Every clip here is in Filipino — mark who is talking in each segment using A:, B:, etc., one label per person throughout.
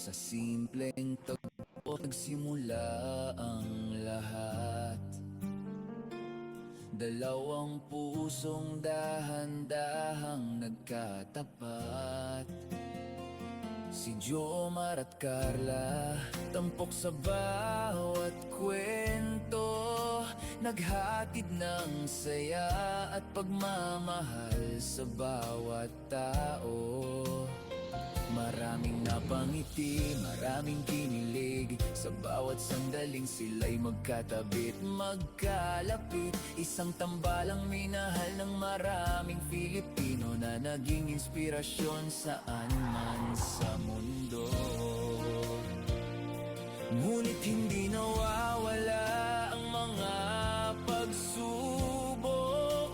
A: Sa simpleng tagpo nagsimula ang lahat. Dalawang pusong dahan-dahang nagkatapat. Si Jomar at Carla, tampok sa bawat kwento, naghatid ng saya at pagmamahal sa bawat tao. Maraming napangiti, maraming kinilig, sa bawat sandaling sila'y magkatabi't magkalapit. Isang tambalang minahal ng maraming Pilipino na naging inspirasyon saan man sa mundo. Ngunit hindi nawawala ang mga pagsubok.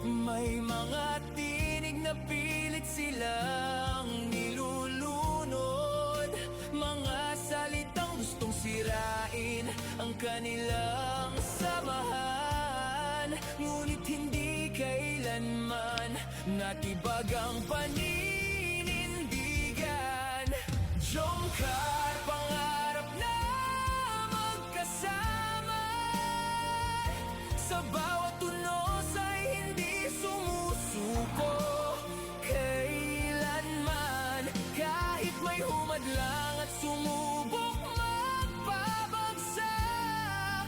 A: May mga tinig na pilit silang nilulunod, mga salitang gustong sirain ang kanilang samahan. Ngunit hindi kailanman natibag ang paninindigan. Jomcar, pangarap na magkasama, sa bawat tunos ay hindi sumusuko kailanman. Kahit may humadlang at sumubok magpabagsak,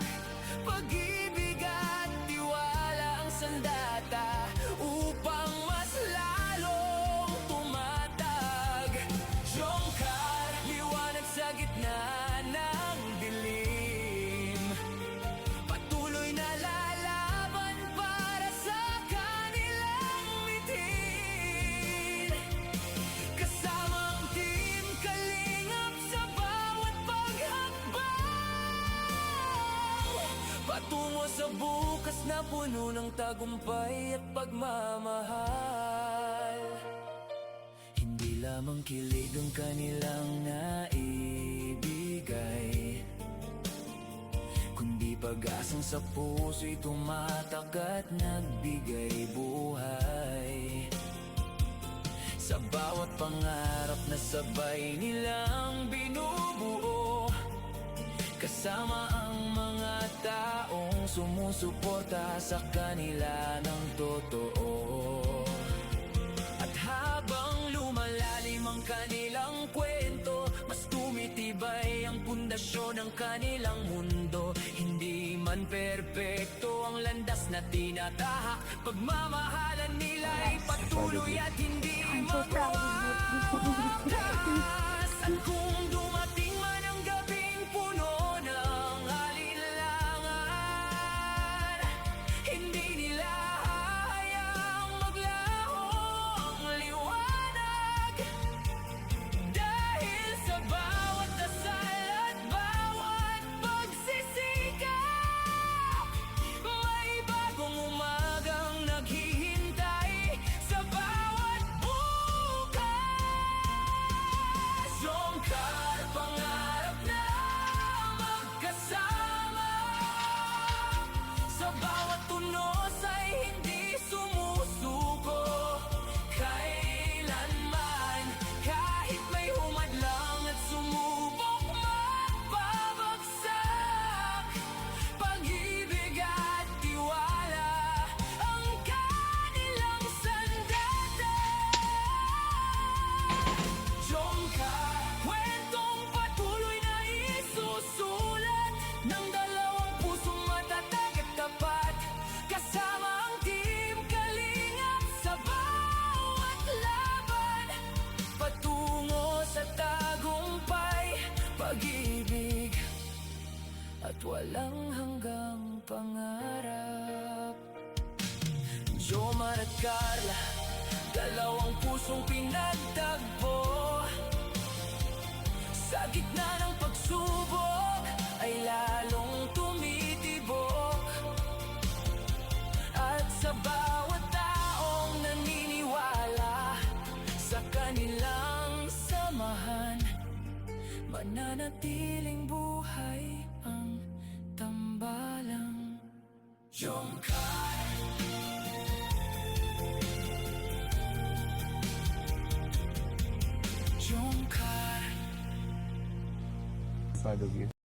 A: pag-ibig at tiwala ang sandata upang mas lalong tumatag. Jomcar, liwanag sa gitna ng dilim, patuloy na lalaban para sa kanilang mitin. Kasama ang Team Kalingap sa bawat paghakbang, patungo sa bukas na puno ng tagumpay at pagmamahal. Hindi lamang kilig ang kanilang naibigay, kundi pag-asang sa puso'y tumatak at nagbigay buhay. Sa bawat pangarap na sabay nilang binubuo, kasama ang mga taong sumusuporta sa kanila ng totoo. At habang lumalalim ang kanilang kwento, mas tumitibay ang pundasyon ng kanilang mundo. Hindi man perpekto ang landas na tinatahak, pagmamahalan nila'y patuloy at hindi magwawakas. At kung dumating man ang gabing puno ng alinlangan, hindi nila hahayaang maglaho ang liwanag. Dahil sa bawat dasal at bawat pagsisikap, may bagong umagang naghihintay sa bawat bukas. Jomcar, pangarap na magkasama, sa bawat tunos ay hindi sumusuko kailanman. Kahit may humadlang at sumubok magpabagsak, pag-ibig at tiwala ang kanilang sandata. Jomcar, kwentong patuloy na isusulat ng dalawang pusong matatag at tapat, kasama ang Team Kalingap sa bawat laban, patungo sa tagumpay, pag-ibig at walang hanggang pangarap. Jomar at Carla, dalawang pusong pinagtagpo, sa gitna ng pagsubok ay lalong tumitibok. At sa bawat taong naniniwala sa kanilang samahan, mananatiling buhay ang tambalang Jomcar. Jomcar,
B: proud of you.